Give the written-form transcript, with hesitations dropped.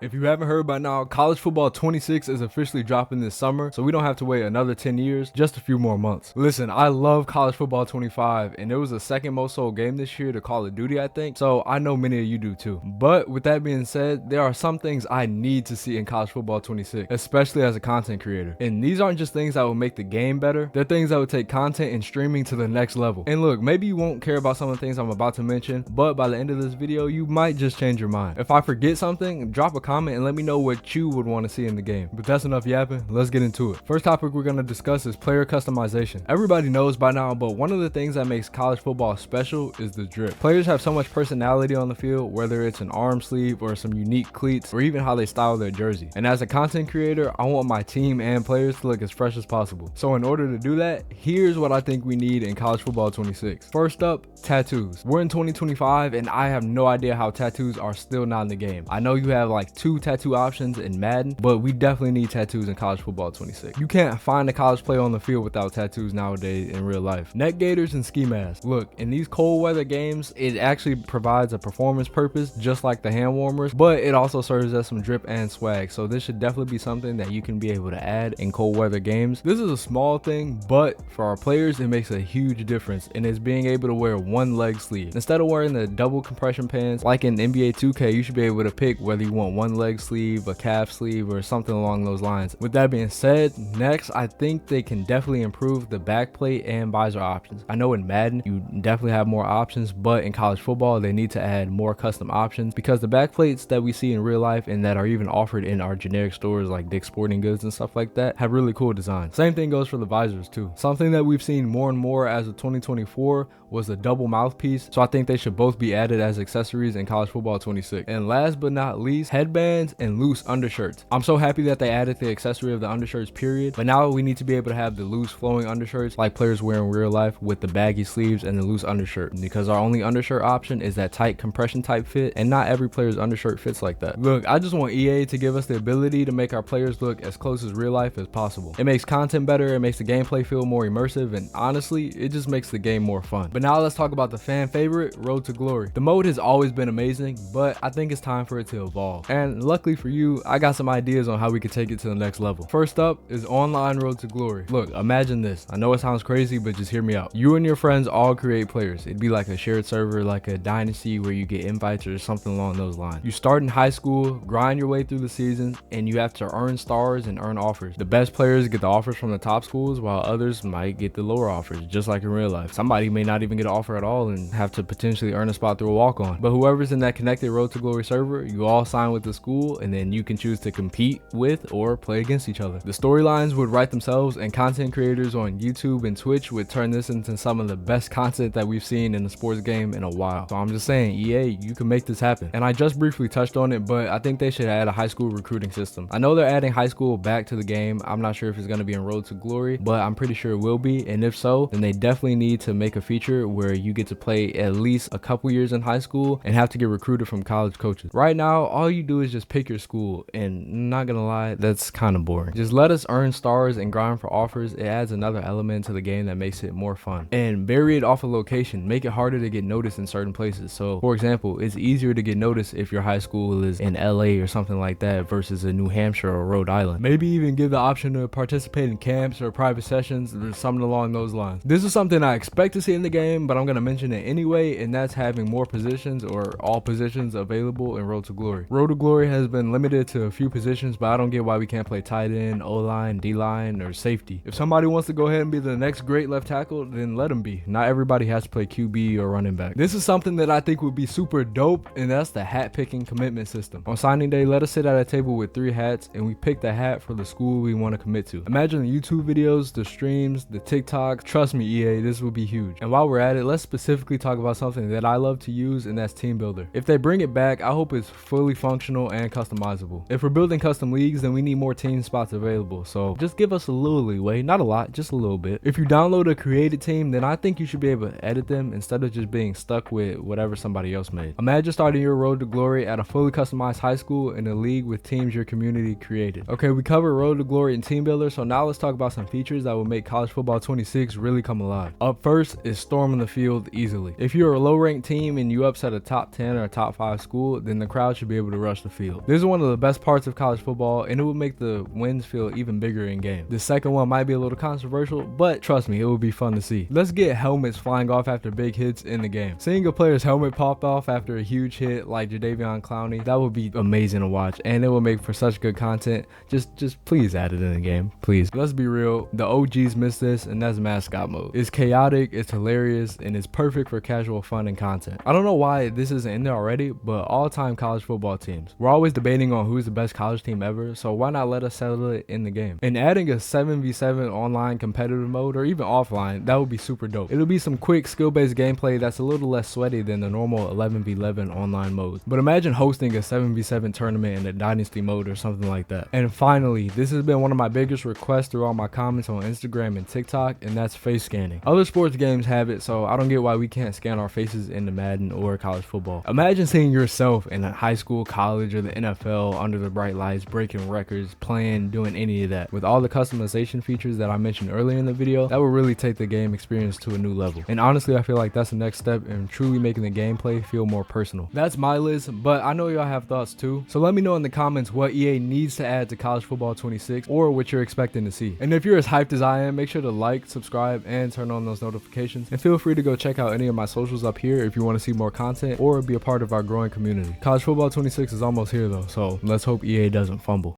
If you haven't heard by now, College Football 26 is officially dropping this summer, so we don't have to wait another 10 years, just a few more months. Listen, I love College Football 25, and it was the second most sold game this year to Call of Duty, I think, so I know many of you do too. But with that being said, there are some things I need to see in College Football 26, especially as a content creator. And these aren't just things that will make the game better, they're things that will take content and streaming to the next level. And look, maybe you won't care about some of the things I'm about to mention, but by the end of this video, you might just change your mind. If I forget something, drop a comment and let me know what you would want to see in the game. But that's enough yapping, let's get into it. First topic we're going to discuss is player customization. Everybody knows by now, but one of the things that makes college football special is the drip. Players have so much personality on the field, whether it's an arm sleeve or some unique cleats or even how they style their jersey. And as a content creator, I want my team and players to look as fresh as possible. So in order to do that, here's what I think we need in College Football 26. First up, tattoos. We're in 2025 and I have no idea how tattoos are still not in the game. I know you have like 2 tattoo options in Madden, but we definitely need tattoos in College Football 26. You can't find a college player on the field without tattoos nowadays in real life. Neck gaiters and ski masks. Look, in these cold weather games, it actually provides a performance purpose just like the hand warmers, but it also serves as some drip and swag, so this should definitely be something that you can be able to add in cold weather games. This is a small thing, but for our players it makes a huge difference, and it's being able to wear one leg sleeve. Instead of wearing the double compression pants like in NBA 2K, you should be able to pick whether you want one leg sleeve, a calf sleeve, or something along those lines. With that being said, next I think they can definitely improve the backplate and visor options. I know in Madden you definitely have more options, but in college football they need to add more custom options because the backplates that we see in real life and that are even offered in our generic stores like Dick's Sporting Goods and stuff like that have really cool designs. Same thing goes for the visors too. Something that we've seen more and more as of 2024 was the double mouthpiece, so I think they should both be added as accessories in College Football 26. And last but not least, headbands and loose undershirts. I'm so happy that they added the accessory of the undershirts period, but now we need to be able to have the loose flowing undershirts like players wear in real life with the baggy sleeves and the loose undershirt, because our only undershirt option is that tight compression type fit, and not every player's undershirt fits like that. Look, I just want EA to give us the ability to make our players look as close as real life as possible. It makes content better, it makes the gameplay feel more immersive, and honestly, it just makes the game more fun. But now let's talk about the fan favorite, Road to Glory. The mode has always been amazing, but I think it's time for it to evolve. And luckily for you, I got some ideas on how we could take it to the next level. First up is online Road to Glory. Look, imagine this. I know it sounds crazy, but just hear me out. You and your friends all create players. It'd be like a shared server, like a dynasty where you get invites or something along those lines. You start in high school, grind your way through the seasons, and you have to earn stars and earn offers. The best players get the offers from the top schools, while others might get the lower offers, just like in real life. Somebody may not even get an offer at all and have to potentially earn a spot through a walk-on. But whoever's in that connected Road to Glory server, you all sign with the school, and then you can choose to compete with or play against each other. The storylines would write themselves, and content creators on YouTube and Twitch would turn this into some of the best content that we've seen in a sports game in a while. So I'm just saying, EA, you can make this happen. And I just briefly touched on it, but I think they should add a high school recruiting system. I know they're adding high school back to the game. I'm not sure if it's going to be in Road to Glory, but I'm pretty sure it will be. And if so, then they definitely need to make a feature where you get to play at least a couple years in high school and have to get recruited from college coaches. Right now, all you do is just pick your school, and not gonna lie, that's kind of boring. Just let us earn stars and grind for offers. It adds another element to the game that makes it more fun. And vary it off a location. Make it harder to get noticed in certain places. So for example, it's easier to get noticed if your high school is in LA or something like that versus in New Hampshire or Rhode Island. Maybe even give the option to participate in camps or private sessions or something along those lines. This is something I expect to see in the game, but I'm gonna mention it anyway, and that's having more positions or all positions available in Road to Glory. Road to Glory has been limited to a few positions, but I don't get why we can't play tight end, O-line, D-line, or safety. If somebody wants to go ahead and be the next great left tackle, then let them be. Not everybody has to play QB or running back. This is something that I think would be super dope, and that's the hat picking commitment system. On signing day, let us sit at a table with 3 hats, and we pick the hat for the school we want to commit to. Imagine the YouTube videos, the streams, the TikToks. Trust me, EA, this will be huge. And while we're at it, let's specifically talk about something that I love to use, and that's Team Builder. If they bring it back, I hope it's fully functional and customizable. If we're building custom leagues, then we need more team spots available, so just give us a little leeway, not a lot, just a little bit. If you download a created team, then I think you should be able to edit them instead of just being stuck with whatever somebody else made. Imagine starting your Road to Glory at a fully customized high school in a league with teams your community created. Okay, we covered Road to Glory and Team Builder, so now let's talk about some features that will make College Football 26 really come alive. Up first is storming the field easily. If you're a low ranked team and you upset a top 10 or a top 5 school, then the crowd should be able to rush the field. This is one of the best parts of college football, and it will make the wins feel even bigger in game. The second one might be a little controversial, but trust me, it will be fun to see. Let's get helmets flying off after big hits in the game. Seeing a player's helmet pop off after a huge hit like Jadeveon Clowney, that would be amazing to watch, and it will make for such good content. Just please add it in the game, please. Let's be real, the OGs miss this, and that's mascot mode. It's chaotic, it's hilarious, and it's perfect for casual fun and content. I don't know why this isn't in there already, but all-time college football teams. We're always debating on who's the best college team ever, so why not let us settle it in the game? And adding a 7v7 online competitive mode, or even offline, that would be super dope. It'll be some quick skill-based gameplay that's a little less sweaty than the normal 11v11 online modes. But imagine hosting a 7v7 tournament in a dynasty mode or something like that. And finally, this has been one of my biggest requests through all my comments on Instagram and TikTok, and that's face scanning. Other sports games have it, so I don't get why we can't scan our faces into Madden or college football. Imagine seeing yourself in a high school, college, or the NFL under the bright lights, breaking records, playing, doing any of that. With all the customization features that I mentioned earlier in the video, that will really take the game experience to a new level. And honestly, I feel like that's the next step in truly making the gameplay feel more personal. That's my list, but I know y'all have thoughts too. So let me know in the comments what EA needs to add to College Football 26 or what you're expecting to see. And if you're as hyped as I am, make sure to like, subscribe, and turn on those notifications. And feel free to go check out any of my socials up here if you want to see more content or be a part of our growing community. College Football 26 is almost here though, so let's hope EA doesn't fumble.